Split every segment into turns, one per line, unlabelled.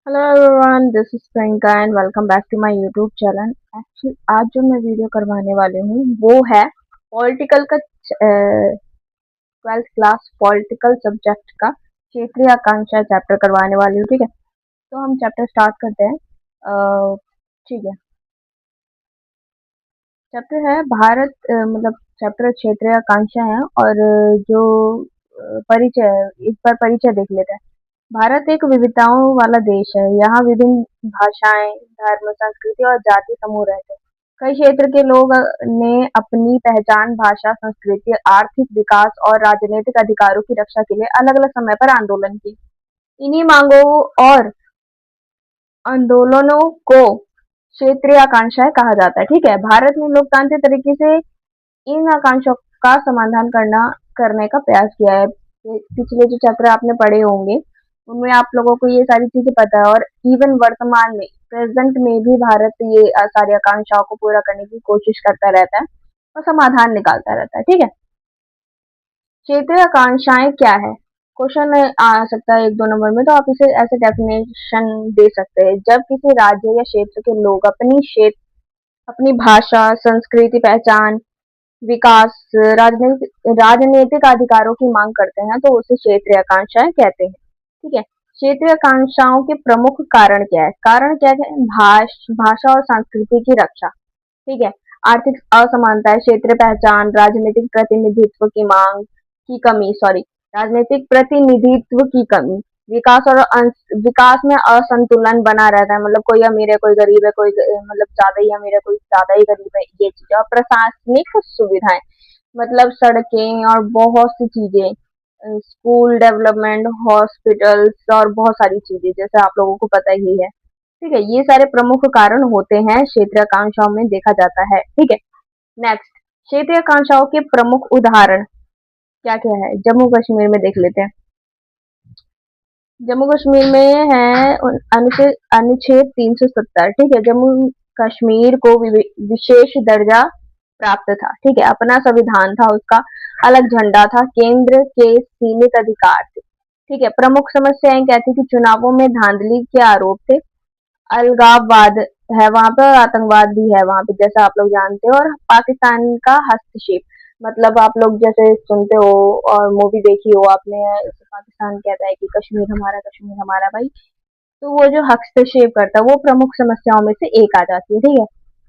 Hello everyone, this is Priyanka and welcome back to my YouTube channel. Actually आज जो मैं video करवाने वाली हूँ वो है पॉलिटिकल का ट्वेल्थ क्लास पॉलिटिकल सब्जेक्ट का क्षेत्रीय आकांक्षा चैप्टर करवाने वाली हूँ। ठीक है, तो हम चैप्टर स्टार्ट करते हैं। ठीक है, चैप्टर है भारत, मतलब चैप्टर क्षेत्रीय आकांक्षा है। और जो परिचय है, इस पर परिचय देख लेते हैं। भारत एक विविधताओं वाला देश है। यहाँ विभिन्न भाषाएं, धर्म, संस्कृति और जाति समूह रहते हैं। कई क्षेत्र के लोग ने अपनी पहचान, भाषा, संस्कृति, आर्थिक विकास और राजनीतिक अधिकारों की रक्षा के लिए अलग-अलग समय पर आंदोलन किए। इन्हीं मांगों और आंदोलनों को क्षेत्रीय आकांक्षाएं कहा जाता है। ठीक है, भारत ने लोकतांत्रिक तरीके से इन आकांक्षाओं का समाधान करने का प्रयास किया है। पिछले जो चैप्टर आपने पढ़े होंगे उनमें आप लोगों को ये सारी चीजें पता है। और इवन वर्तमान में, प्रेजेंट में भी भारत ये सारी आकांक्षाओं को पूरा करने की कोशिश करता रहता है और समाधान निकालता रहता है। ठीक है, क्षेत्रीय आकांक्षाएं क्या है? क्वेश्चन आ सकता है 1-2 नंबर में, तो आप इसे ऐसे डेफिनेशन दे सकते हैं। जब किसी राज्य या क्षेत्र के लोग अपनी भाषा, संस्कृति, पहचान, विकास, राजनीतिक अधिकारों की मांग करते हैं तो उसे क्षेत्रीय आकांक्षाएं कहते हैं। ठीक है, क्षेत्रीय आकांक्षाओं के प्रमुख कारण क्या है? कारण क्या है? भाषा और संस्कृति की रक्षा। ठीक है, आर्थिक असमानताएं, क्षेत्रीय पहचान, राजनीतिक प्रतिनिधित्व की कमी, विकास में असंतुलन बना रहता है। मतलब कोई अमीर है, कोई गरीब है, मतलब ज्यादा ही अमीर है, कोई ज्यादा ही गरीब है, ये चीजें। और प्रशासनिक सुविधाएं, मतलब सड़कें और बहुत सी चीजें, स्कूल डेवलपमेंट, हॉस्पिटल्स और बहुत सारी चीजें, जैसे आप लोगों को पता ही है। ठीक है, ये सारे प्रमुख कारण होते हैं, क्षेत्रीय आकांक्षाओं में देखा जाता है। ठीक है, नेक्स्ट, क्षेत्रीय आकांक्षाओं के प्रमुख उदाहरण क्या क्या है? जम्मू कश्मीर में देख लेते हैं। जम्मू कश्मीर में है अनुच्छेद 370। ठीक है, जम्मू कश्मीर को विशेष दर्जा प्राप्त था। ठीक है, अपना संविधान था, उसका अलग झंडा था, केंद्र के सीमित अधिकार थे। ठीक है, प्रमुख समस्याएं क्या थी कि चुनावों में धांधली के आरोप थे, अलगाववाद है वहां पे और आतंकवाद भी है वहां पे, जैसा आप लोग जानते हो। और पाकिस्तान का हस्तक्षेप, मतलब आप लोग जैसे सुनते हो और मूवी देखी हो आपने, पाकिस्तान कहता है कि कश्मीर हमारा भाई। तो वो जो हस्तक्षेप करता है वो प्रमुख समस्याओं में से एक आ जाती है। ठीक है,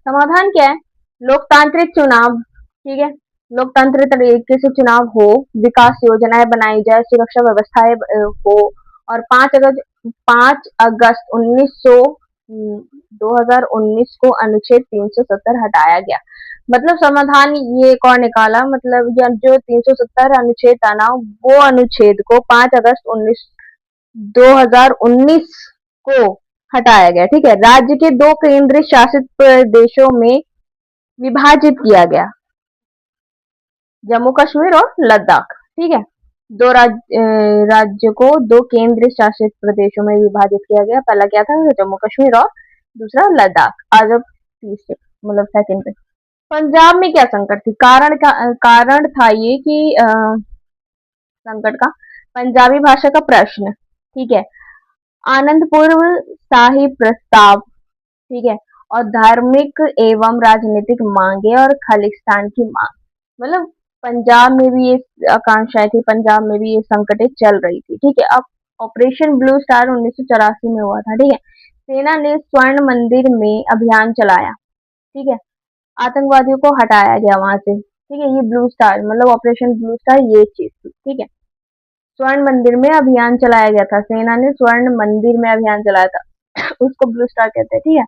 समाधान क्या है? लोकतांत्रिक चुनाव। ठीक है, लोकतांत्रिक तरीके से चुनाव हो, विकास योजनाएं बनाई जाए, सुरक्षा व्यवस्थाएं हो। और 5 अगस्त 2019 को अनुच्छेद 370 हटाया गया। मतलब समाधान ये कौन निकाला? मतलब या जो 370 अनुच्छेद था ना, वो अनुच्छेद को 5 अगस्त 2019 को हटाया गया। ठीक है, राज्य के 2 केंद्र शासित प्रदेशों में विभाजित किया गया, जम्मू कश्मीर और लद्दाख। ठीक है, राज्य को 2 केंद्र शासित प्रदेशों में विभाजित किया गया। पहला क्या था? जम्मू कश्मीर, और दूसरा लद्दाख। आज अब तीसरे, मतलब सेकंड पे पंजाब में क्या संकट थी? कारण था ये कि संकट का पंजाबी भाषा का प्रश्न। ठीक है, आनंदपूर्व साहिब प्रस्ताव। ठीक है, और धार्मिक एवं राजनीतिक मांगे और खालिस्तान की मांग। मतलब पंजाब में भी ये आकांक्षाएं थी, पंजाब में भी ये संकटें चल रही थी। ठीक है, अब ऑपरेशन ब्लू स्टार 1984 में हुआ था। ठीक है, सेना ने स्वर्ण मंदिर में अभियान चलाया। ठीक है, आतंकवादियों को हटाया गया वहां से। ठीक है, ये ब्लू स्टार, मतलब ऑपरेशन ब्लू स्टार ये चीज थी। ठीक है, स्वर्ण मंदिर में अभियान चलाया गया था, सेना ने स्वर्ण मंदिर में अभियान चलाया था उसको ब्लू स्टार कहते हैं। ठीक है,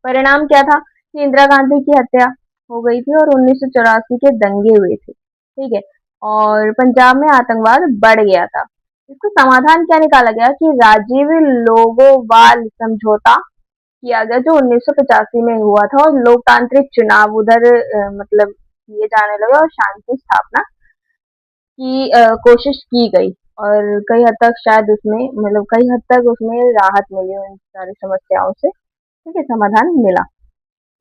परिणाम क्या था कि इंदिरा गांधी की हत्या हो गई थी और 1984 के दंगे हुए थे। ठीक है, और पंजाब में आतंकवाद बढ़ गया था। इसका समाधान क्या निकाला गया कि राजीव लोगोवाल समझौता किया गया, जो 1985 में हुआ था। और लोकतांत्रिक चुनाव उधर मतलब किए जाने लगे और शांति स्थापना की कोशिश की गई। और कई हद तक शायद उसमें, मतलब कई हद तक उसमें राहत मिली उन सारी समस्याओं से। ठीक है, समाधान मिला।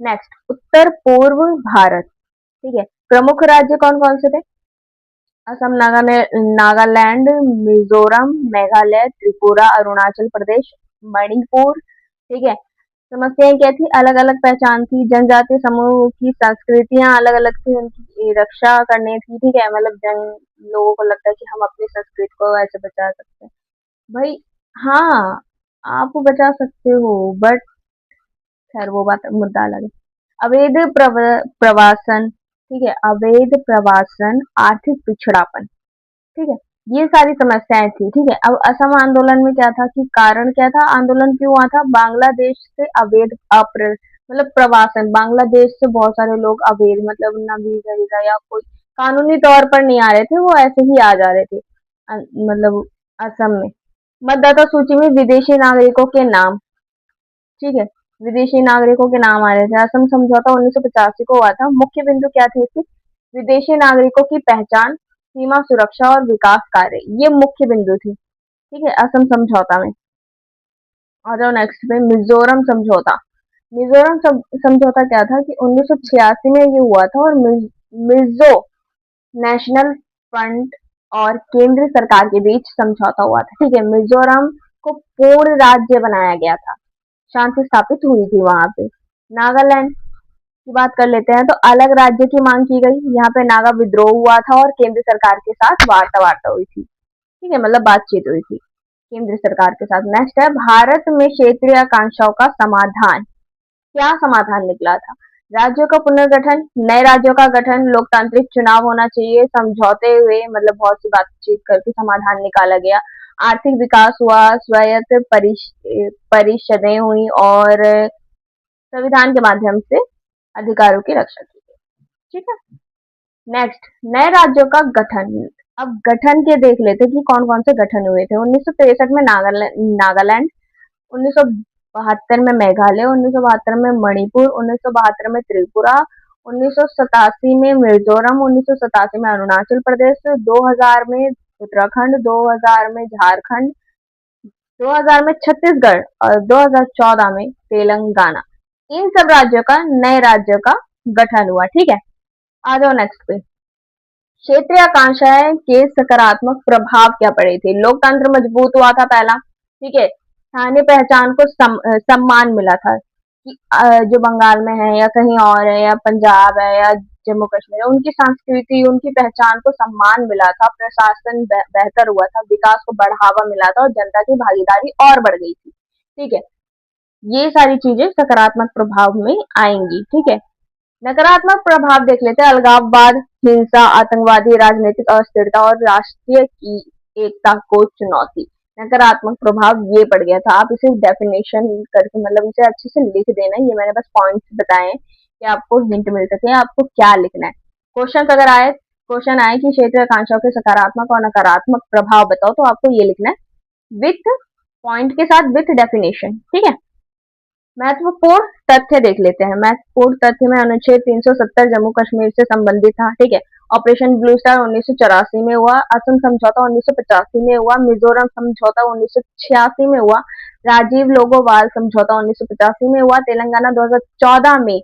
नेक्स्ट, उत्तर पूर्व भारत। ठीक है, प्रमुख राज्य कौन कौन से थे? असम, नागालैंड, मिजोरम, मेघालय, त्रिपुरा, अरुणाचल प्रदेश, मणिपुर, ठीक है। समस्याएं क्या थी? अलग अलग पहचान थी, जनजातीय समूह की संस्कृतियां अलग अलग थी, उनकी रक्षा करनी थी, ठीक है। मतलब जन लोगों को लगता है कि हम अपनी संस्कृति को ऐसे बचा सकते हैं। भाई हाँ, आप बचा सकते हो, बट खैर वो बात मुद्दा अलग है। अवैध प्रवासन, ठीक है, अवैध प्रवासन, आर्थिक पिछड़ापन, ठीक है, ये सारी समस्याएं थी, ठीक है। अब असम आंदोलन में क्या था कि कारण क्या था, आंदोलन क्यों हुआ था? बांग्लादेश से अवैध मतलब प्रवासन, बांग्लादेश से बहुत सारे लोग अवैध, मतलब ना वीजा वीजा या कोई कानूनी तौर पर नहीं आ रहे थे, वो ऐसे ही आ जा रहे थे मतलब असम में। मतदाता सूची में विदेशी नागरिकों के नाम, ठीक है, विदेशी नागरिकों के नाम आ रहे थे। असम समझौता 1985 को हुआ था। मुख्य बिंदु क्या थे इसकी? विदेशी नागरिकों की पहचान, सीमा सुरक्षा और विकास कार्य, ये मुख्य बिंदु थी, ठीक है, असम समझौता में। आ जाओ नेक्स्ट पे, मिजोरम समझौता। मिजोरम समझौता क्या था कि 1986 में ये हुआ था, और मिजो नेशनल फ्रंट और केंद्र सरकार के बीच समझौता हुआ था, ठीक है। मिजोरम को पूर्ण राज्य बनाया गया था, शांति स्थापित हुई थी वहां पे। नागालैंड की बात कर लेते हैं, तो अलग राज्य की मांग की गई। यहाँ पे नागा विद्रोह हुआ था और केंद्र सरकार के साथ वार्ता हुई थी, ठीक है, मतलब बातचीत हुई थी केंद्र सरकार के साथ। नेक्स्ट है, भारत में क्षेत्रीय आकांक्षाओं का समाधान। क्या समाधान निकला था? राज्यों का पुनर्गठन, नए राज्यों का गठन, लोकतांत्रिक चुनाव होना चाहिए, समझौते हुए, मतलब बहुत सी बातचीत करके समाधान निकाला गया। आर्थिक विकास हुआ, स्वायत्त परिषदें हुई, और संविधान के माध्यम से अधिकारों की रक्षा की गई, ठीक है। नेक्स्ट, नए राज्यों का गठन। अब गठन के देख लेते कि कौन कौन से गठन हुए थे। 1963 में नागालैंड, 1972 में मेघालय, 1972 में मणिपुर, 1972 में त्रिपुरा, 1987 में मिजोरम, 1987 में अरुणाचल प्रदेश, 2000 में उत्तराखंड, 2000 में झारखंड, 2000 में छत्तीसगढ़, और 2014 में तेलंगाना। इन सब राज्यों का, नए राज्यों का गठन हुआ, ठीक है। आ जाओ नेक्स्ट पे, क्षेत्रीय आकांक्षाएं के सकारात्मक प्रभाव क्या पड़े थे? लोकतंत्र मजबूत हुआ था पहला, ठीक है। स्थानीय पहचान को सम्मान मिला था कि जो बंगाल में है या कहीं और है या पंजाब है या जम्मू कश्मीर है, उनकी संस्कृति, उनकी पहचान को सम्मान मिला था। प्रशासन बेहतर हुआ था, विकास को बढ़ावा मिला था, और जनता की भागीदारी और बढ़ गई थी, ठीक है। ये सारी चीजें सकारात्मक प्रभाव में आएंगी, ठीक है। नकारात्मक प्रभाव देख लेते हैं, अलगाववाद, हिंसा, आतंकवादी, राजनीतिक अस्थिरता और राष्ट्रीय की एकता को चुनौती। नकारात्मक प्रभाव ये पड़ गया था। आप इसे डेफिनेशन करके, मतलब इसे अच्छे से लिख देना। ये मैंने बस पॉइंट्स बताए हैं कि आपको हिंट मिल सके आपको क्या लिखना है। क्वेश्चन अगर आए, क्वेश्चन आए कि क्षेत्रीय आकांक्षाओं के सकारात्मक और नकारात्मक प्रभाव बताओ, तो आपको ये लिखना है विथ पॉइंट के साथ, विथ डेफिनेशन, ठीक है। महत्वपूर्ण तथ्य देख लेते हैं। महत्वपूर्ण तथ्य में अनुच्छेद 370 जम्मू कश्मीर से संबंधित था, ठीक है। ऑपरेशन ब्लू स्टार 1984 में हुआ, असम समझौता 1985 में हुआ, मिजोरम समझौता 1986 में हुआ, राजीव लोगोवाल समझौता 1985 में हुआ, तेलंगाना 2014 में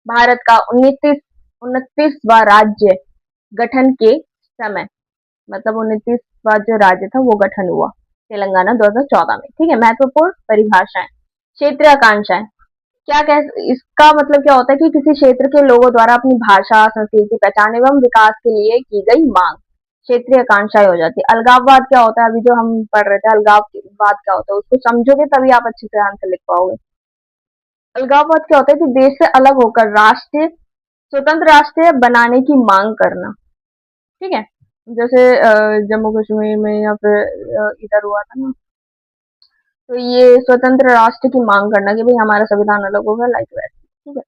भारत का 29वां राज्य गठन के समय, मतलब 29वां जो राज्य था वो गठन हुआ तेलंगाना 2014 में, ठीक है। महत्वपूर्ण परिभाषाएं, क्षेत्रीय आकांक्षाएं, क्या कह, इसका मतलब क्या होता है कि किसी क्षेत्र के लोगों द्वारा अपनी भाषा, संस्कृति, पहचान एवं विकास के लिए की गई मांग, क्षेत्रीय आकांक्षाएं हो जाती है। अलगाववाद क्या होता है? अभी जो हम पढ़ रहे थे, अलगाववाद क्या होता है, उसको समझोगे तभी आप अच्छे से आंसर लिख पाओगे। अलगाववाद क्या होता है कि देश से अलग होकर स्वतंत्र राष्ट्र बनाने की मांग करना, ठीक है। जैसे जम्मू कश्मीर में या फिर इधर हुआ था ना, तो ये स्वतंत्र राष्ट्र की मांग करना कि भाई हमारा संविधान अलग होगा, लाइक वैसे, ठीक है।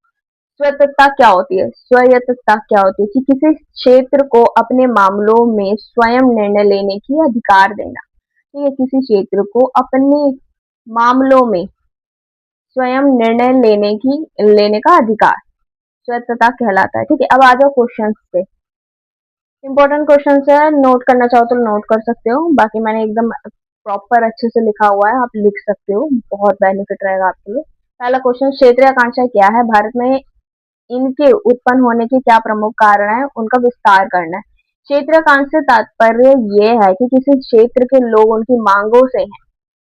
स्वायत्तता क्या होती है? स्वायत्तता क्या होती है कि किसी क्षेत्र को अपने मामलों में स्वयं निर्णय लेने की अधिकार देना, ठीक है। किसी क्षेत्र को अपने मामलों में स्वयं निर्णय लेने का अधिकार स्वायत्तता कहलाता है, ठीक है। अब आ जाओ क्वेश्चन पे। इंपॉर्टेंट क्वेश्चन है, नोट करना चाहो तो नोट कर सकते हो, बाकी मैंने एकदम प्रॉपर अच्छे से लिखा हुआ है, आप लिख सकते हो, बहुत बेनिफिट रहेगा आपके लिए। पहला क्वेश्चन, क्षेत्रीय आकांक्षा क्या है? भारत में इनके उत्पन्न होने के क्या प्रमुख कारण है, उनका विस्तार करना है। क्षेत्रीय आकांक्षा से तात्पर्य ये है कि किसी क्षेत्र के लोग उनकी मांगों से हैं,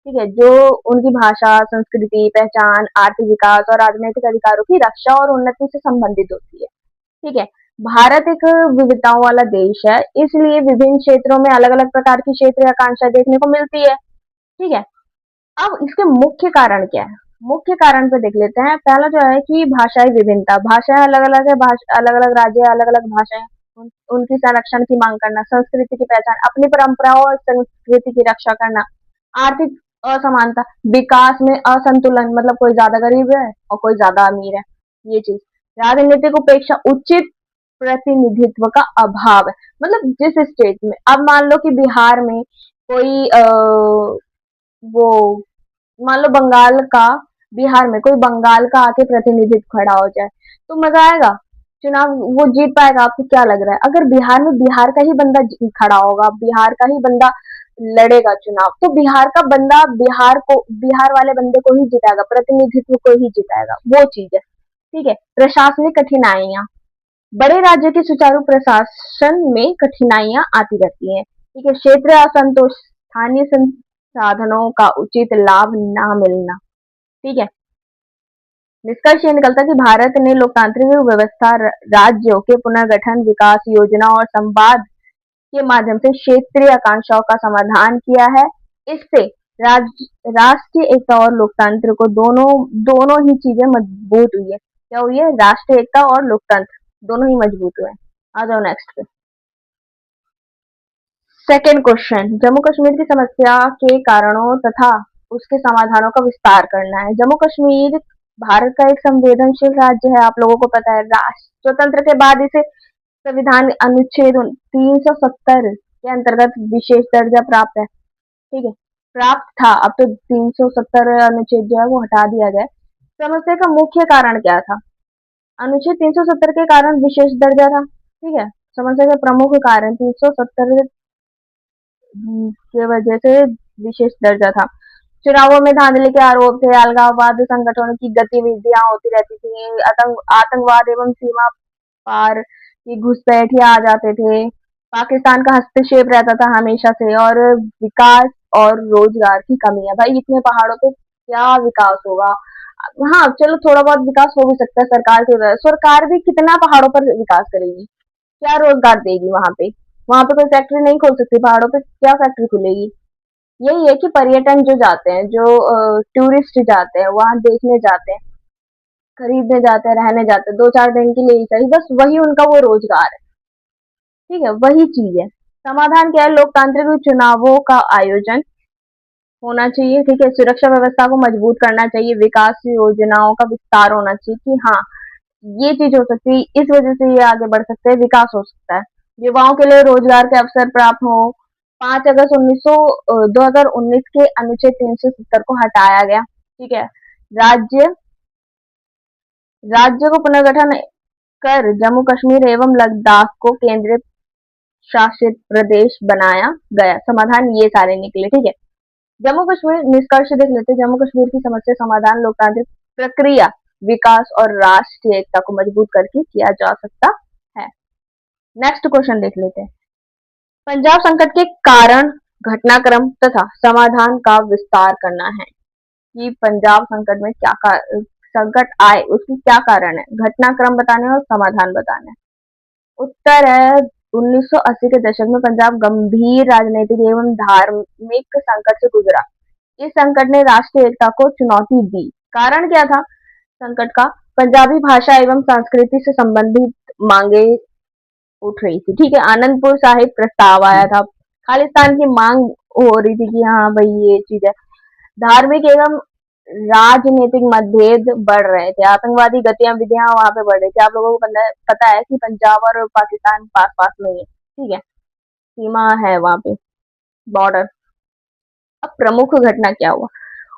ठीक है, जो उनकी भाषा, संस्कृति, पहचान, आर्थिक विकास और राजनीतिक अधिकारों की रक्षा और उन्नति से संबंधित होती है। ठीक है, भारत एक विविधताओं वाला देश है, इसलिए विभिन्न क्षेत्रों में अलग अलग प्रकार की क्षेत्रीय आकांक्षा देखने को मिलती है। ठीक है, अब इसके मुख्य कारण क्या है? मुख्य कारण पे देख लेते हैं। पहला जो है कि भाषाई विभिन्नता, भाषाएं अलग अलग है, अलग अलग राज्य, अलग अलग भाषाएं, उनकी संरक्षण की मांग करना, संस्कृति की पहचान, अपनी परंपराओं और संस्कृति की रक्षा करना, आर्थिक असमानता, विकास में असंतुलन, मतलब कोई ज्यादा गरीब है और कोई ज्यादा अमीर है, ये चीज, राजनीतिक उपेक्षा, उचित प्रतिनिधित्व का अभाव है। मतलब जिस स्टेट में, अब मान लो कि बिहार में कोई वो मान लो बंगाल का, बिहार में कोई बंगाल का आके प्रतिनिधित्व खड़ा हो जाए, तो मजा आएगा? चुनाव वो जीत पाएगा? आपको क्या लग रहा है? अगर बिहार में बिहार का ही बंदा खड़ा होगा, बिहार का ही बंदा लड़ेगा चुनाव, तो बिहार का बंदा बिहार वाले बंदे को ही जिताएगा, प्रतिनिधित्व को ही जिताएगा, वो चीज है। ठीक है, प्रशासनिक कठिनाइयां, बड़े राज्य के सुचारू प्रशासन में कठिनाइयां आती रहती हैं। ठीक है, क्षेत्र असंतोष, स्थानीय संसाधनों का उचित लाभ ना मिलना। ठीक है, निष्कर्ष ये निकलता है कि भारत ने लोकतांत्रिक व्यवस्था, राज्यों के पुनर्गठन, विकास योजना और संवाद के माध्यम से क्षेत्रीय आकांक्षाओं का समाधान किया है। इससे राष्ट्रीय एकता और लोकतंत्र को दोनों दोनों ही चीजें मजबूत हुई है। क्या हुई है? राष्ट्रीय एकता और लोकतंत्र दोनों ही मजबूत हुए हैं। आ जाओ नेक्स्ट पे। सेकेंड क्वेश्चन, जम्मू कश्मीर की समस्या के कारणों तथा उसके समाधानों का विस्तार करना है। जम्मू कश्मीर भारत का एक संवेदनशील राज्य है, आप लोगों को पता है। राष्ट्र स्वतंत्र के बाद इसे संविधान अनुच्छेद 370 के अंतर्गत विशेष दर्जा प्राप्त है। ठीक है, प्राप्त था, अब तो 370 अनुच्छेद जो है वो हटा दिया गया। समस्या का मुख्य कारण क्या था? अनुच्छेद 370 के कारण विशेष दर्जा था। ठीक है, समस्या के प्रमुख कारण 370 की वजह से विशेष दर्जा था। चुनावों में धांधली के आरोप थे, अलगाववाद संगठनों की गतिविधियां होती रहती थी, आतंकवाद एवं सीमा पार की घुसपैठियां आ जाते थे, पाकिस्तान का हस्तक्षेप रहता था हमेशा से, और विकास और रोजगार की कमी है। भाई इतने पहाड़ों पे क्या विकास होगा? हाँ चलो, थोड़ा बहुत विकास हो भी सकता है सरकार की वजह, सरकार भी कितना पहाड़ों पर विकास करेगी? क्या रोजगार देगी वहां पे? वहां पे कोई फैक्ट्री नहीं खोल सकती, पहाड़ों पे क्या फैक्ट्री खुलेगी? यही है कि पर्यटन जो जाते हैं, जो टूरिस्ट जाते हैं, वहां देखने जाते हैं, खरीदने जाते हैं, रहने जाते हैं, 2-4 दिन के लिए ही सही, बस वही उनका वो रोजगार है। ठीक है, वही चीज है। समाधान क्या है? लोकतांत्रिक चुनावों का आयोजन होना चाहिए। ठीक है, सुरक्षा व्यवस्था को मजबूत करना चाहिए, विकास योजनाओं का विस्तार होना चाहिए कि हाँ ये चीज हो सकती है, इस वजह से ये आगे बढ़ सकते हैं, विकास हो सकता है, युवाओं के लिए रोजगार के अवसर प्राप्त हो। 5 अगस्त 2019 के अनुच्छेद 370 को हटाया गया। ठीक है, राज्य राज्य को पुनर्गठन कर जम्मू कश्मीर एवं लद्दाख को केंद्र शासित प्रदेश बनाया गया। समाधान ये सारे निकले। ठीक है, जम्मू कश्मीर निष्कर्ष देख लेते हैं। जम्मू कश्मीर की समस्या समाधान लोकतांत्रिक प्रक्रिया, विकास और राष्ट्रीय एकता को मजबूत करके किया जा सकता है। नेक्स्ट क्वेश्चन देख लेते हैं। पंजाब संकट के कारण, घटनाक्रम तथा समाधान का विस्तार करना है कि पंजाब संकट में संकट आए उसकी क्या कारण है, घटनाक्रम बताने और समाधान बताना है। उत्तर है 1980 के दशक में पंजाब गंभीर राजनीतिक एवं धार्मिक संकट से गुजरा। इस संकट ने राष्ट्रीय एकता को चुनौती दी। कारण क्या था संकट का? पंजाबी भाषा एवं संस्कृति से संबंधित मांगे उठ रही थी। ठीक है, आनंदपुर साहिब प्रस्ताव आया था, खालिस्तान की मांग हो रही थी कि हाँ भाई ये चीज है, धार्मिक एवं राजनीतिक मतभेद बढ़ रहे थे, आतंकवादी गतिविधियां वहां पे बढ़ रही थी। आप लोगों को पता है कि पंजाब और पाकिस्तान पास पास में ही है। ठीक है, सीमा है वहां पे, बॉर्डर। अब प्रमुख घटना क्या हुआ?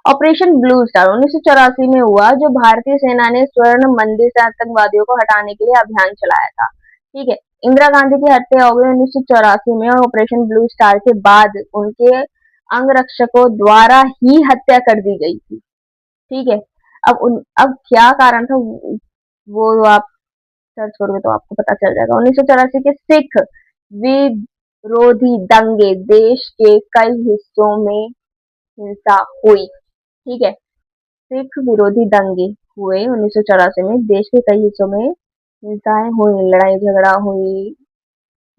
ऑपरेशन ब्लू स्टार 1984 में हुआ, जो भारतीय सेना ने स्वर्ण मंदिर से आतंकवादियों को हटाने के लिए अभियान चलाया था। ठीक है, इंदिरा गांधी की हत्या हो गई 1984 में, और ऑपरेशन ब्लू स्टार के बाद उनके अंगरक्षकों द्वारा ही हत्या कर दी गई थी। ठीक है, अब क्या कारण था वो आप सर्च करोगे तो आपको पता चल जाएगा। 1984 के सिख विरोधी दंगे देश के कई हिस्सों में हिंसा हुई। ठीक है। सिख विरोधी दंगे हुए 1984 में। देश के कई हिस्सों में हिंसाएं हुई, लड़ाई झगड़ा हुई,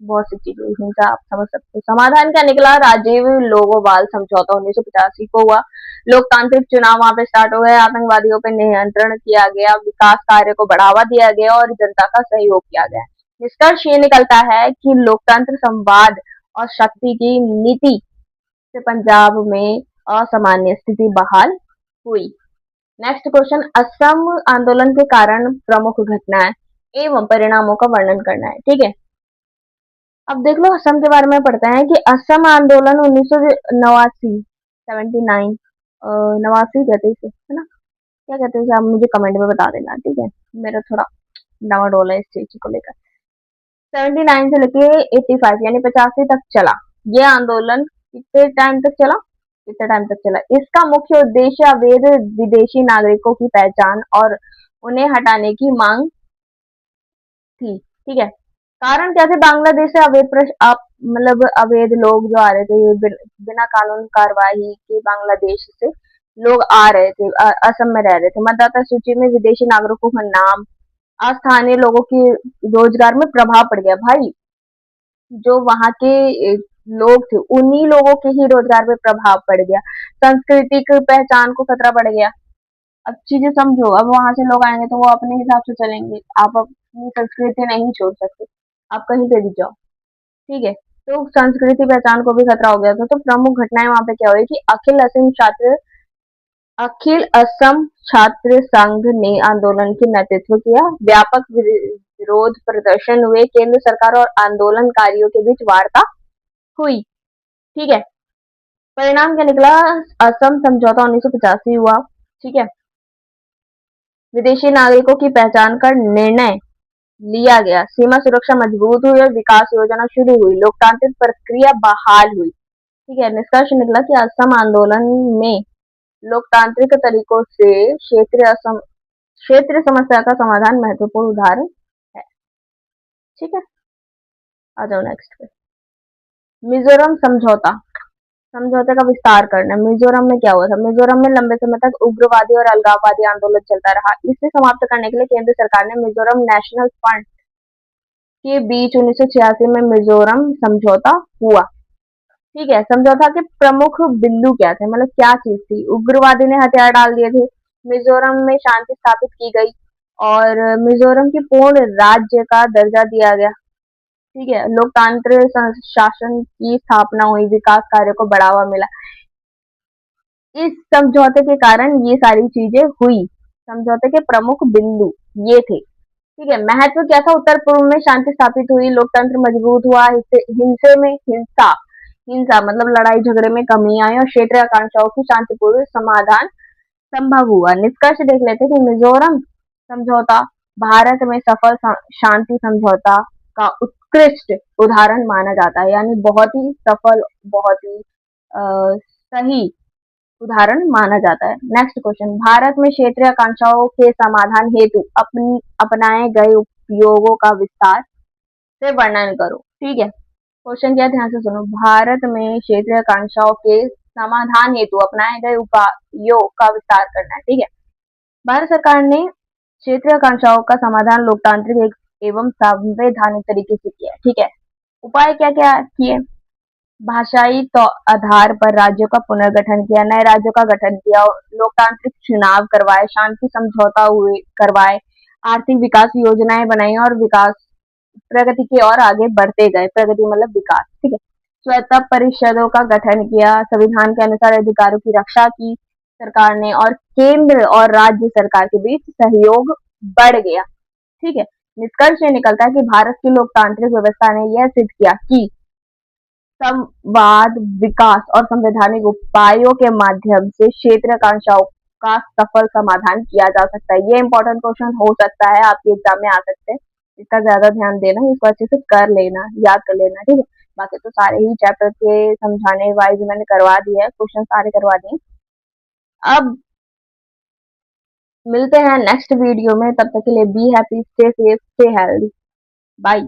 बहुत सी चीजें हुई, हिंसा आप समझ सकते हो। समाधान क्या निकला? राजीव लोगोवाल समझौता 1985 को हुआ। लोकतांत्रिक चुनाव वहां पे स्टार्ट हो गए, आतंकवादियों पर नियंत्रण किया गया, विकास कार्य को बढ़ावा दिया गया और जनता का सहयोग किया गया। निष्कर्ष ये निकलता है कि लोकतंत्र, संवाद और शक्ति की नीति से पंजाब में असामान्य स्थिति बहाल हुई। नेक्स्ट क्वेश्चन, असम आंदोलन के कारण प्रमुख घटनाएं एवं परिणामों का वर्णन करना है। ठीक है। अब देख लो, असम के बारे में पढ़ते हैं कि असम आंदोलन 1989, 79, नवासी कहते हैं इसे, है ना? क्या कहते हैं इसे? आप मुझे कमेंट में बता देना, ठीक है? मेरा थोड़ा डावाडोल है इस चीज को लेकर। 79 से लेके 85 यानी 85 तक चला। ये आंदोलन कितने टाइम तक चला? कितने टाइम तक चला? इसका मुख्य उद्देश्य अवैध विदेशी नागरिकों की पहचान और उन्हें हटाने की मांग थी। ठीक है। कारण क्या थे? बांग्लादेश से मतलब अवैध लोग जो आ रहे थे, बिना कानून कार्रवाई के बांग्लादेश से लोग आ रहे थे, असम में रह रहे थे। मतदाता सूची में विदेशी नागरिकों का नाम, स्थानीय लोगों की रोजगार में प्रभाव पड़ गया। भाई, जो वहां के लोग थे, उन्हीं लोगों के ही रोजगार पे प्रभाव पड़ गया। सांस्कृतिक पहचान को खतरा पड़ गया। अब चीजें समझो, अब वहां से लोग आएंगे तो वो अपने हिसाब से चलेंगे। आप अपनी संस्कृति नहीं छोड़ सकते, आप कहीं पे भी जाओ। ठीक है। तो संस्कृति पहचान को भी खतरा हो गया था। तो प्रमुख घटनाएं वहां पे क्या हुई कि अखिल असम छात्र संघ ने आंदोलन की नेतृत्व किया। व्यापक विरोध प्रदर्शन हुए। केंद्र सरकार और आंदोलनकारियों के बीच वार्ता हुई। ठीक है। परिणाम क्या निकला? असम समझौता 1985 हुआ। ठीक है। विदेशी नागरिकों की पहचान का निर्णय लिया गया। सीमा सुरक्षा मजबूत हुई और विकास योजना शुरू हुई। लोकतांत्रिक प्रक्रिया बहाल हुई। ठीक है। निष्कर्ष निकला कि असम आंदोलन में लोकतांत्रिक तरीकों से क्षेत्रीय समस्या का समाधान महत्वपूर्ण उदाहरण है। ठीक है। आ जाओ नेक्स्ट पे। मिजोरम समझौता। समझौते का विस्तार करना। मिजोरम में क्या हुआ था? मिजोरम में लंबे समय तक उग्रवादी और अलगाववादी आंदोलन चलता रहा। इसे समाप्त करने के लिए केंद्र सरकार ने मिजोरम नेशनल फ्रंट के बीच 1986 में मिजोरम समझौता हुआ। ठीक है। समझौता के प्रमुख बिंदु क्या थे? मतलब क्या चीज थी? उग्रवादी ने हथियार डाल दिए थे, मिजोरम में शांति स्थापित की गई और मिजोरम की पूर्ण राज्य का दर्जा दिया गया। ठीक है। लोकतांत्रिक शासन की स्थापना हुई, विकास कार्य को बढ़ावा मिला। इस समझौते के कारण ये सारी चीजें हुई। समझौते के प्रमुख बिंदु ये थे। ठीक है। महत्व क्या था? उत्तर पूर्व में शांति स्थापित हुई, लोकतंत्र मजबूत हुआ, हिंसे में हिंसा हिंसा मतलब लड़ाई झगड़े में कमी आई और क्षेत्रीय आकांक्षाओं की शांतिपूर्ण समाधान संभव हुआ। निष्कर्ष देख लेते हैं कि मिजोरम समझौता भारत में सफल शांति समझौता का उत्कृष्ट उदाहरण माना जाता है। यानी बहुत ही सफल, बहुत ही सही उदाहरण माना जाता है। नेक्स्ट क्वेश्चन, भारत में क्षेत्रीय आकांक्षाओं के समाधान हेतु अपनाए गए उपयोगों का विस्तार से वर्णन करो। ठीक है। क्वेश्चन क्या? ध्यान से सुनो। भारत में क्षेत्रीय आकांक्षाओं के समाधान हेतु अपनाए गए उपायों का विस्तार करना है। ठीक है। भारत सरकार ने क्षेत्रीय आकांक्षाओं का समाधान लोकतांत्रिक एवं संवैधानिक तरीके से किया। ठीक है। उपाय क्या क्या किए? भाषाई तो आधार पर राज्यों का पुनर्गठन किया, नए राज्यों का गठन किया, लोकतांत्रिक चुनाव करवाए, शांति समझौता हुए करवाए, आर्थिक विकास योजनाएं बनाई और विकास प्रगति की ओर आगे बढ़ते गए। प्रगति मतलब विकास। ठीक है। स्वतंत्र परिषदों का गठन किया, संविधान के अनुसार अधिकारों की रक्षा की सरकार ने और केंद्र और राज्य सरकार के बीच सहयोग बढ़ गया। ठीक है। निष्कर्ष ये निकलता है कि भारत की लोकतांत्रिक व्यवस्था ने यह सिद्ध किया कि संवाद, विकास और संवैधानिक उपायों के माध्यम से क्षेत्रीय आकांक्षाओं का सफल समाधान किया जा सकता है। ये इंपॉर्टेंट क्वेश्चन हो सकता है, आपके एग्जाम में आ सकते हैं। इसका ज्यादा ध्यान देना, इसको अच्छे से कर लेना, याद कर लेना। ठीक है। बाकी तो सारे ही चैप्टर के समझाने वाइज मैंने करवा दिया है, क्वेश्चन सारे करवा दिए। अब मिलते हैं नेक्स्ट वीडियो में, तब तक के लिए be happy, stay safe, stay healthy, bye.